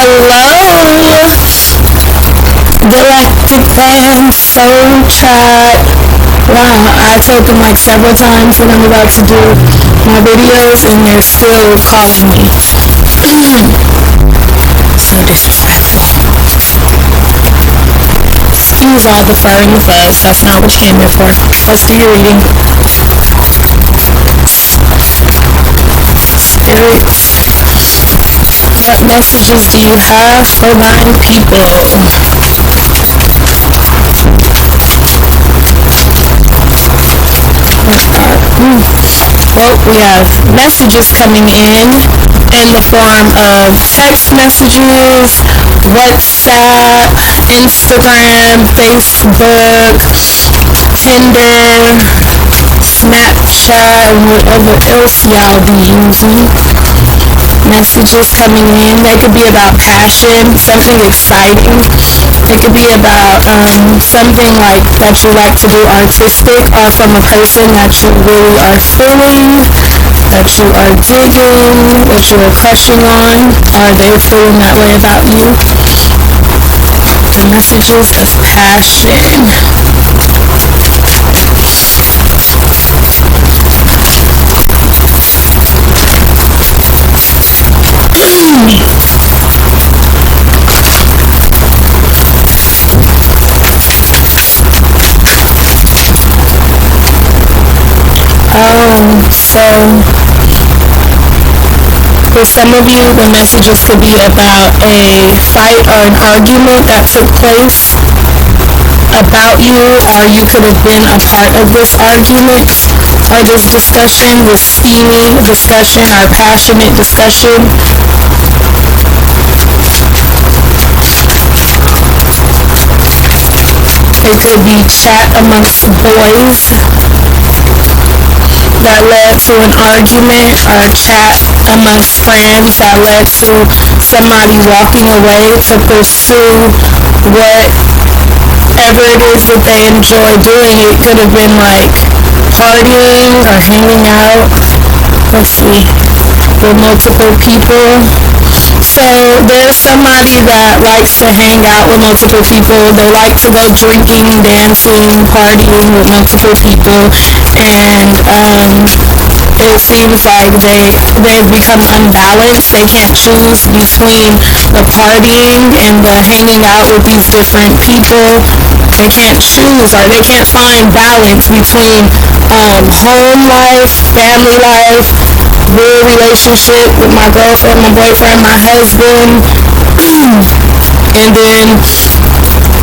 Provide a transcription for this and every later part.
Hello, galactic fans, soul chat. Wow, I told them like several times that I'm about to do my videos and they're still calling me. So disrespectful. Excuse all the fur and the fuzz, that's not what you came here for. Let's do your reading. Spirits, what messages do you have for my people? Well, we have messages coming in the form of text messages, WhatsApp, Instagram, Facebook, Tinder, Snapchat, and whatever else y'all be using. Messages coming in. They could be about passion, something exciting. It could be about something like that you like to do artistic, or from a person that you really are feeling, that you are digging, that you are crushing on, or they're feeling that way about you. The messages of passion. So for some of you, the messages could be about a fight or an argument that took place about you, or you could have been a part of this argument, or this discussion, this steamy discussion, or passionate discussion. It could be chat amongst boys that led to an argument, or chat amongst friends that led to somebody walking away to pursue whatever it is that they enjoy doing. It could have been like partying or hanging out. Let's see, with multiple people. So there's somebody that likes to hang out with multiple people. They like to go drinking, dancing, partying with multiple people, and it seems like they've become unbalanced. They can't choose between the partying and the hanging out with these different people. They can't choose, or they can't find balance between home life, family life, real relationship with my girlfriend, my boyfriend, my husband, and then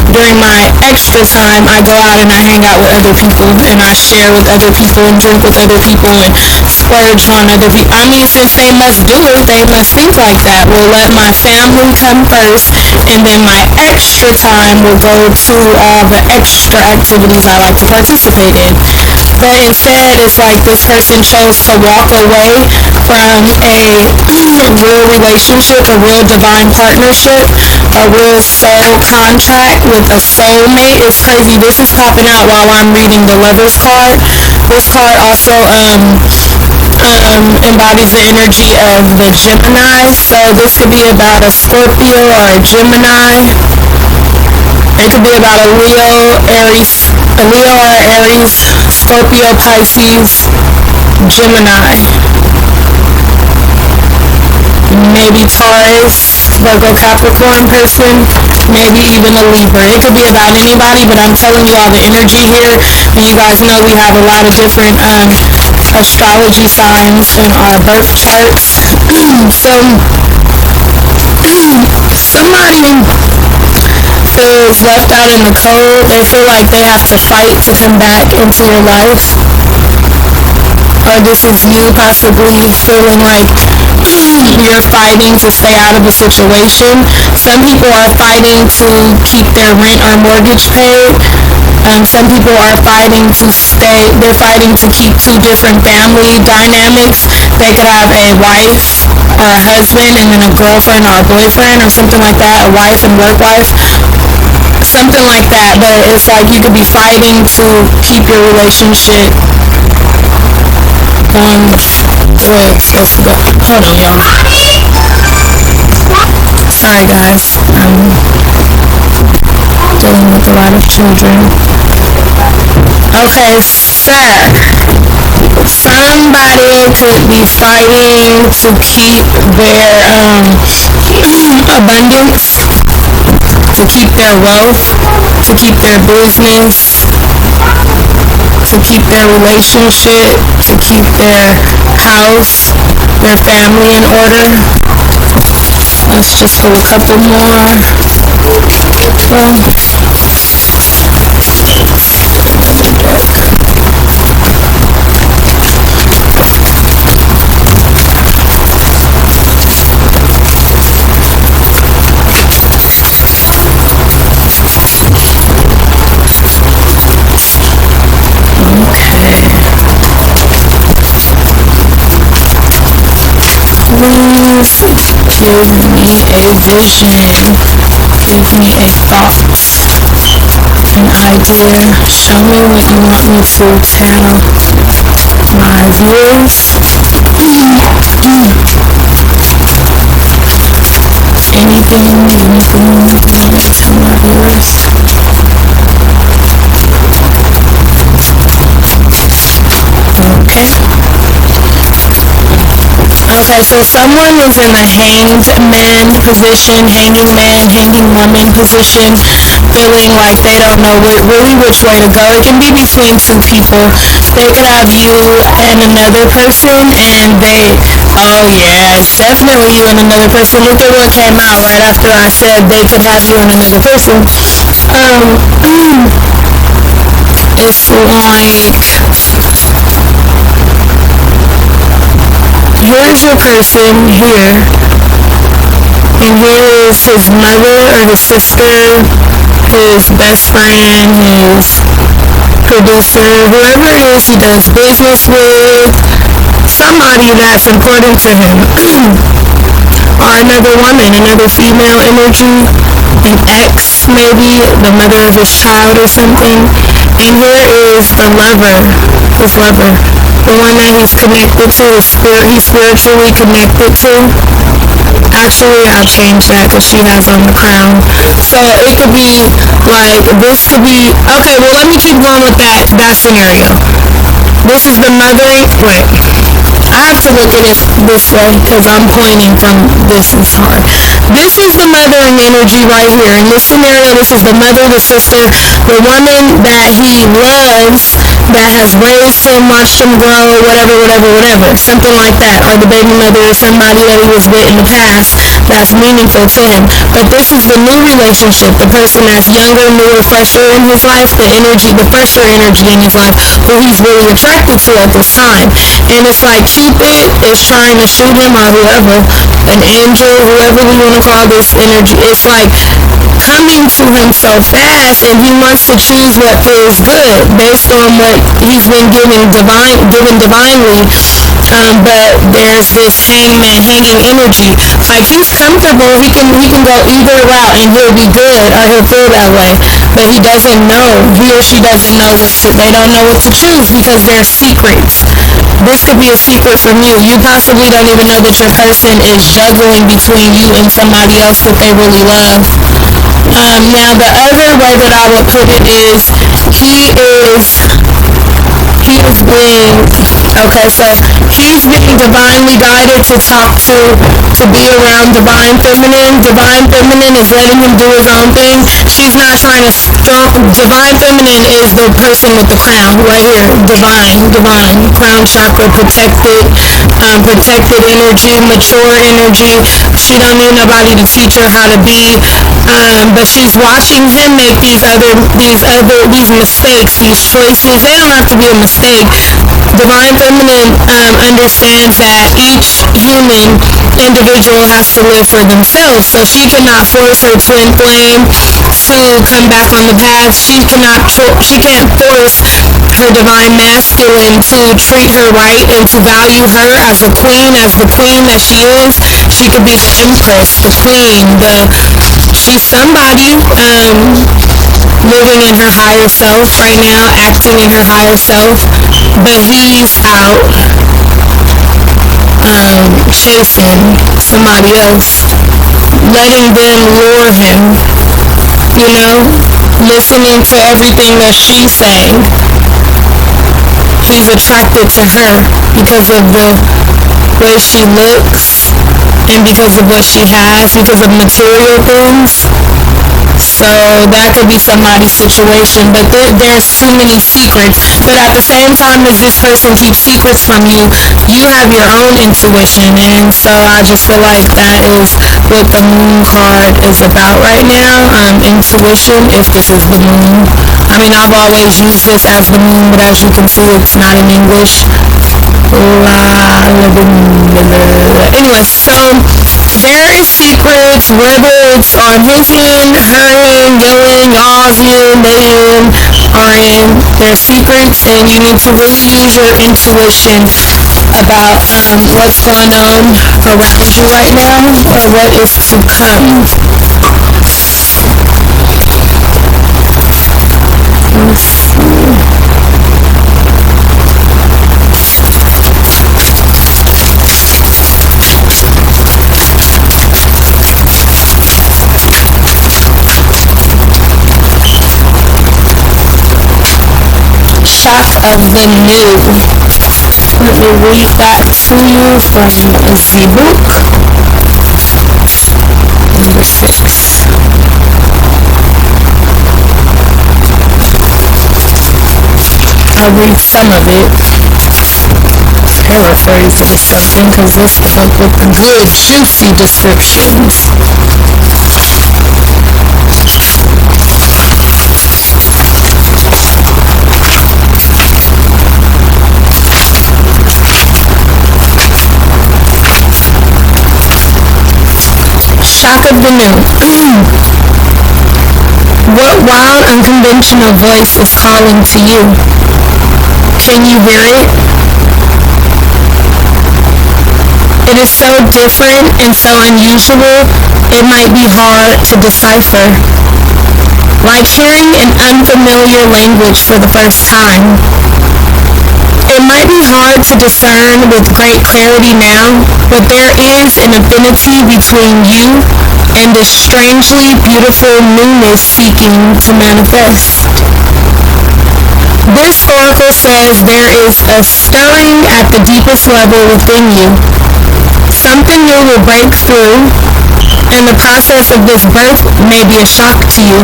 during my extra time, I go out and I hang out with other people, and I share with other people and drink with other people and splurge on other people. I mean, since they must do it, they must think like that. We'll let my family come first, and then my extra time will go to all the extra activities I like to participate in. But instead, it's like this person chose to walk away from a real relationship, a real divine partnership, a real soul contract with a soulmate. It's crazy. This is popping out while I'm reading the Lover's card. This card also embodies the energy of the Gemini. So this could be about a Scorpio or a Gemini. It could be about a Leo or Aries, Scorpio, Pisces, Gemini. Maybe Taurus, Virgo, Capricorn person, maybe even a Libra. It could be about anybody, but I'm telling you all the energy here, and you guys know we have a lot of different astrology signs in our birth charts. So somebody feels left out in the cold. They feel like they have to fight to come back into your life. Or this is you possibly feeling like you're fighting to stay out of a situation. Some people are fighting to keep their rent or mortgage paid. Some people are fighting to keep two different family dynamics. They could have a wife or a husband and then a girlfriend or a boyfriend or something like that, a wife and work wife. Something like that, but it's like you could be fighting to keep your relationship Hold on, y'all. Sorry guys, I'm dealing with a lot of children. Okay, sir. Somebody could be fighting to keep their abundance, to keep their wealth, to keep their business, to keep their relationship, to keep their house, their family in order. Let's just do a couple more. Well, please give me a vision, give me a thought, an idea. Show me what you want me to tell my viewers. Anything you want me to tell my viewers. Okay, so someone is in the hanged man position, hanging man, hanging woman position, feeling like they don't know really which way to go. It can be between two people. They could have you and another person, and oh yeah, it's definitely you and another person. Look at what came out right after I said they could have you and another person. It's like, here's your person here, and here is his mother or his sister, his best friend, his producer, whoever it is he does business with, somebody that's important to him, or another woman, another female energy, an ex maybe, the mother of his child or something. And here is the lover, his lover, the one that he's connected to, he's spiritually connected to. Actually, I'll change that because she has on the crown. So it could be like, this could be, okay, well let me keep going with that scenario. This is the mothering, wait, I have to look at it this way because I'm pointing from, this is hard. This is the mothering energy right here. In this scenario, this is the mother, the sister, the woman that he loves, that has raised him, watched him grow, whatever, something like that. Or the baby mother is somebody that he was with in the past that's meaningful to him. But this is the new relationship, the person that's younger, newer, fresher in his life, the energy, the fresher energy in his life, who he's really attracted to at this time. And it's like Cupid is trying to shoot him, or whoever, an angel, whoever we want to call this energy. It's like coming to him so fast, and he wants to choose what feels good based on what he's been given divinely. But there's this hanging energy. Like he's comfortable, he can go either route and he'll be good, or he'll feel that way. But he doesn't know, he or she doesn't know they don't know what to choose because they're secrets. This could be a secret from you. You possibly don't even know that your person is juggling between you and somebody else that they really love. Now the other way that I would put it is, he is being, okay, so he's being divinely guided to talk to be around divine feminine. Divine feminine is letting him do his own thing. She's not trying to divine feminine is the person with the crown right here. Divine crown chakra, protected energy, mature energy. She don't need nobody to teach her how to be, but she's watching him make these mistakes, these choices. They don't have to be a mistake. Divine feminine understands that each human individual has to live for themselves, so she cannot force her twin flame to come back on the path. She can't force her divine masculine to treat her right and to value her as a queen, as the queen that she is. She could be the empress, the queen, she's somebody living in her higher self right now, acting in her higher self, but he's out chasing somebody else. letting them lure him, listening to everything that she's saying. He's attracted to her because of the way she looks and because of what she has, because of material things. So that could be somebody's situation, but there's too many secrets. But at the same time as this person keeps secrets from you, you have your own intuition, and so I just feel like that is what the moon card is about right now. Intuition, if this is the moon. I mean, I've always used this as the moon, but as you can see, it's not in English. Anyway, so there is secrets, whether it's on his end, her end, your end, y'all's end, they end, our end. There's secrets, and you need to really use your intuition about what's going on around you right now, or what is to come. Let's see. Shock of the new. Let me read that to you from the book. Number 6. I'll read some of it. Paraphrase it or something, because this book with the good, juicy descriptions. Shock of the new. What wild, unconventional voice is calling to you? Can you hear it? It is so different and so unusual, it might be hard to decipher. Like hearing an unfamiliar language for the first time. It might be hard to discern with great clarity now, but there is an affinity between you and a strangely beautiful newness seeking to manifest. This oracle says there is a stirring at the deepest level within you. Something new will break through, and the process of this birth may be a shock to you.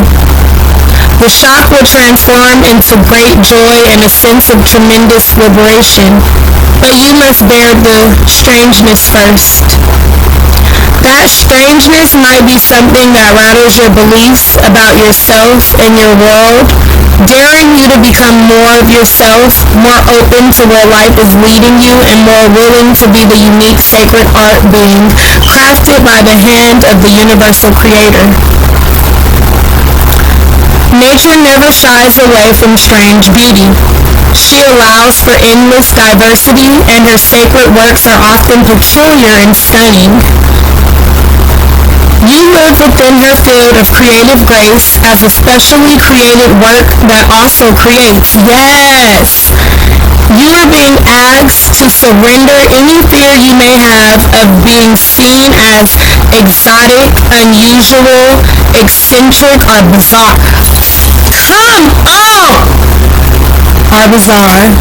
The shock will transform into great joy and a sense of tremendous liberation, but you must bear the strangeness first. That strangeness might be something that rattles your beliefs about yourself and your world, daring you to become more of yourself, more open to where life is leading you, and more willing to be the unique sacred art being crafted by the hand of the universal creator. Nature never shies away from strange beauty. She allows for endless diversity, and her sacred works are often peculiar and stunning. You live within her field of creative grace as a specially created work that also creates. Yes! You are being asked to surrender any fear you may have of being seen as exotic, unusual, eccentric, or bizarre. Come on! Or bizarre.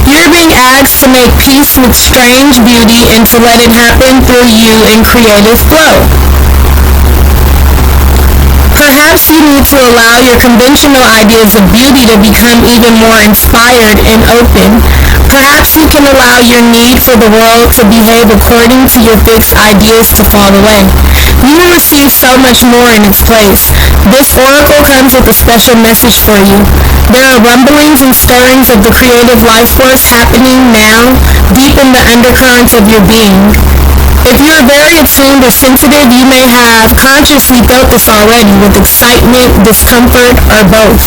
You're being asked to make peace with strange beauty and to let it happen through you in creative flow. Perhaps you need to allow your conventional ideas of beauty to become even more inspired and open. Perhaps you can allow your need for the world to behave according to your fixed ideas to fall away. You will receive so much more in its place. This oracle comes with a special message for you. There are rumblings and stirrings of the creative life force happening now, deep in the undercurrents of your being. If you are very attuned or sensitive, you may have consciously felt this already with excitement, discomfort, or both.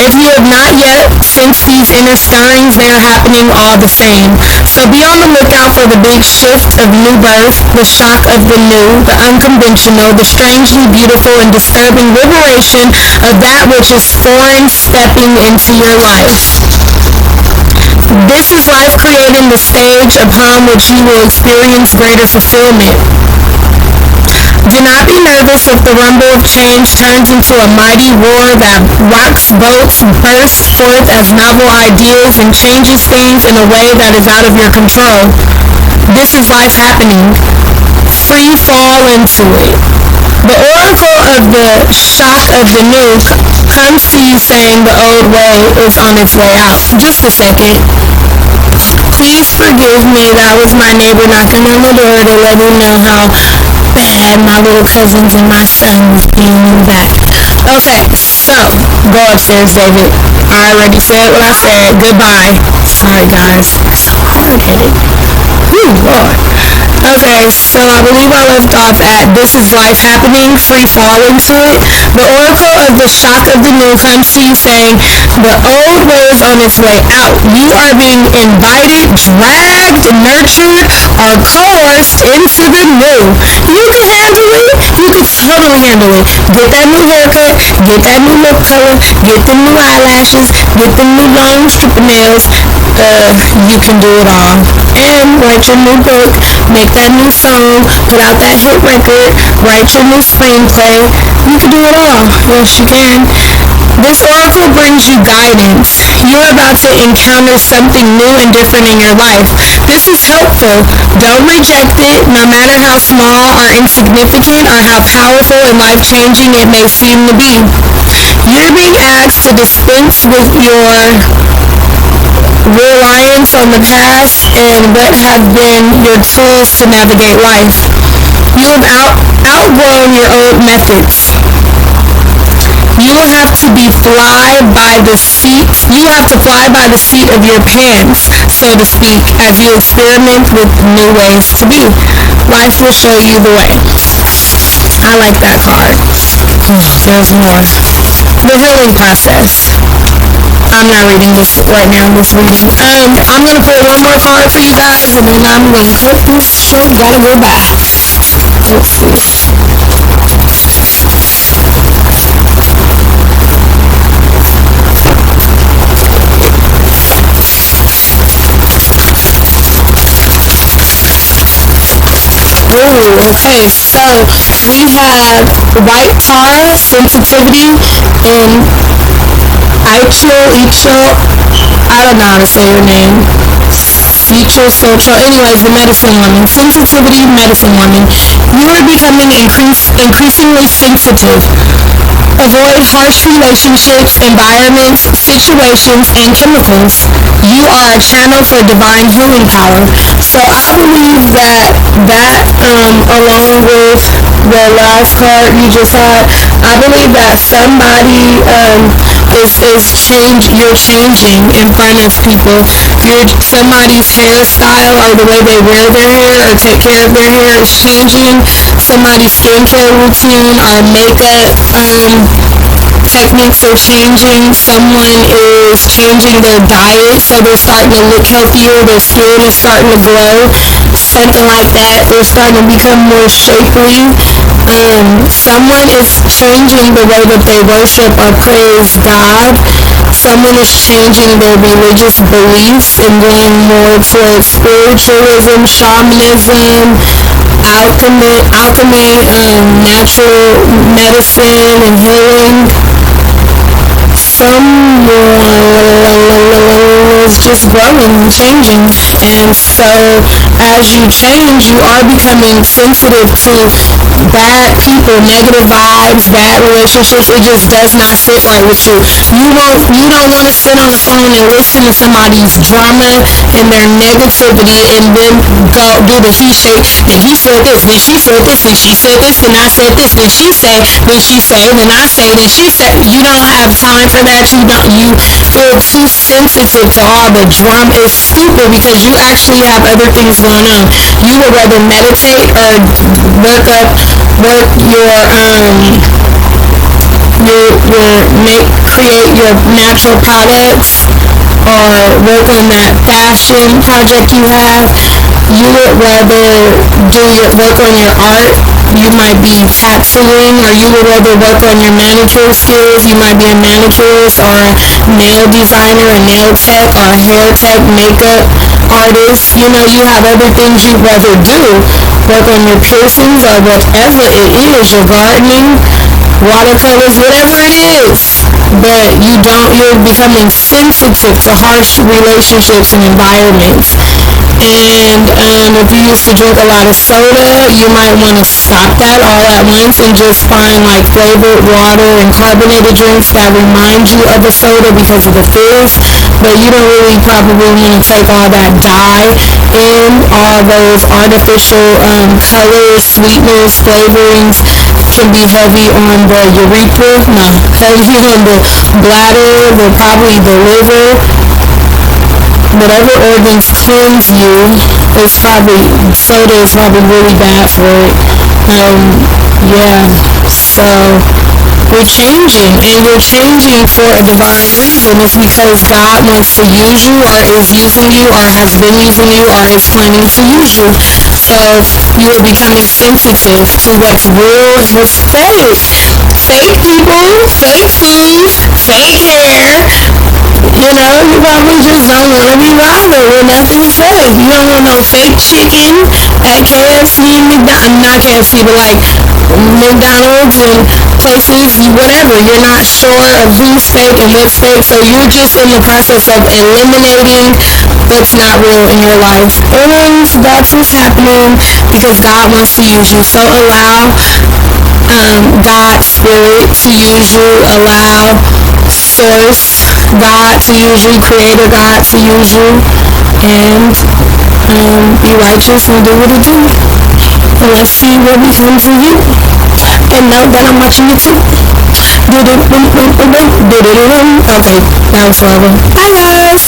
If you have not yet sensed these inner stirrings, they are happening all the same. So be on the lookout for the big shift of new birth, the shock of the new, the unconventional, the strangely beautiful and disturbing liberation of that which is foreign stepping into your life. This is life creating the stage upon which you will experience greater fulfillment. Do not be nervous if the rumble of change turns into a mighty roar that rocks boats, bursts forth as novel ideas, and changes things in a way that is out of your control. This is life happening. Free fall into it. The oracle of the shock of the new comes to you saying the old way is on its way out. Just a second. Please forgive me. That was my neighbor knocking on the door to let me know how bad my little cousins and my son was being back. Okay, so go upstairs, David. I already said what I said. Goodbye. Sorry, guys. So hard-headed. Ooh, Lord. Okay, so I believe I left off at this is life happening, free fall into it. The oracle of the shock of the new comes to you saying the old way is on its way out. You are being invited, dragged, nurtured, or coerced into the new. You can handle it. You can totally handle it. Get that new haircut, get that new lip color, get the new eyelashes, get the new long strip of nails. You can do it all. And write your new book, make that new song, put out that hit record, write your new screenplay. You can do it all. Yes, you can. This oracle brings you guidance. You're about to encounter something new and different in your life. This is helpful. Don't reject it, no matter how small or insignificant or how powerful and life-changing it may seem to be. You're being asked to dispense with your reliance on the past and what have been your tools to navigate life. You have outgrown your old methods. You will have to fly by the seat of your pants, so to speak, as you experiment with new ways to be. Life will show you the way. I like that card. There's more. The healing process. I'm not reading this right now, I'm just reading. I'm going to pull one more card for you guys, and then I'm going to cut this short. Gotta go back. Let's see. Ooh, okay, so we have white tar, sensitivity, and I don't know how to say your name. Anyways, the medicine woman. Sensitivity, medicine woman. You are becoming increasingly sensitive. Avoid harsh relationships, environments, situations, and chemicals. You are a channel for divine healing power. So I believe that along with the last card you just had, I believe that somebody you're changing in front of people. Somebody's hairstyle or the way they wear their hair or take care of their hair is changing. Somebody's skincare routine or makeup techniques are changing. Someone is changing their diet, so they're starting to look healthier. Their skin is starting to glow. Something like that. They're starting to become more shapely. Someone is changing the way that they worship or praise God. Someone is changing their religious beliefs and going more towards spiritualism, shamanism, alchemy, natural medicine and healing. Someone is just growing and changing, and so as you change, you are becoming sensitive to bad people, negative vibes, bad relationships. It just does not sit right with you. You don't want to sit on the phone and listen to somebody's drama and their negativity and then go do the he say, then he said this, then she said this, then she said this, then I said this, then she say, then she say, then I say, then she said. You don't have time for that. You feel too sensitive to all the drama. It's stupid because you actually have other things going on. You would rather meditate or create your natural products or work on that fashion project you have. You would rather work on your art. You might be tattooing, or you would rather work on your manicure skills. You might be a manicurist or a nail designer, a nail tech, or a hair tech, makeup artist, you know, you have other things you'd rather do, work on your piercings or whatever it is, your gardening, watercolors, whatever it is, but you're becoming sensitive to harsh relationships and environments. And if you used to drink a lot of soda, you might want to stop that all at once and just find like flavored water and carbonated drinks that remind you of a soda because of the fizz. But you don't really probably want to take all that dye in, all those artificial colors, sweeteners, flavorings can be heavy on the urethra, no, heavy on the bladder, probably the liver. Whatever organs cleanse you is probably, soda is probably really bad for it. Yeah, so we're changing, and we're changing for a divine reason. It's because God wants to use you, or is using you, or has been using you, or is planning to use you. So you are becoming sensitive to what's real and what's fake. Fake people, fake food, fake hair. You know, you probably just don't want to be bothered with nothing fake. You don't want no fake chicken at KFC and McDonald's, not KFC, but like McDonald's and places, whatever. You're not sure of who's fake and what's fake, so you're just in the process of eliminating what's not real in your life. And that's what's happening because God wants to use you. So allow God's Spirit to use you. Allow Source God to use you, Creator God to use you, and be righteous and do what it do. And let's see what becomes of you. And know that I'm watching you too. Okay, that was horrible. Bye guys.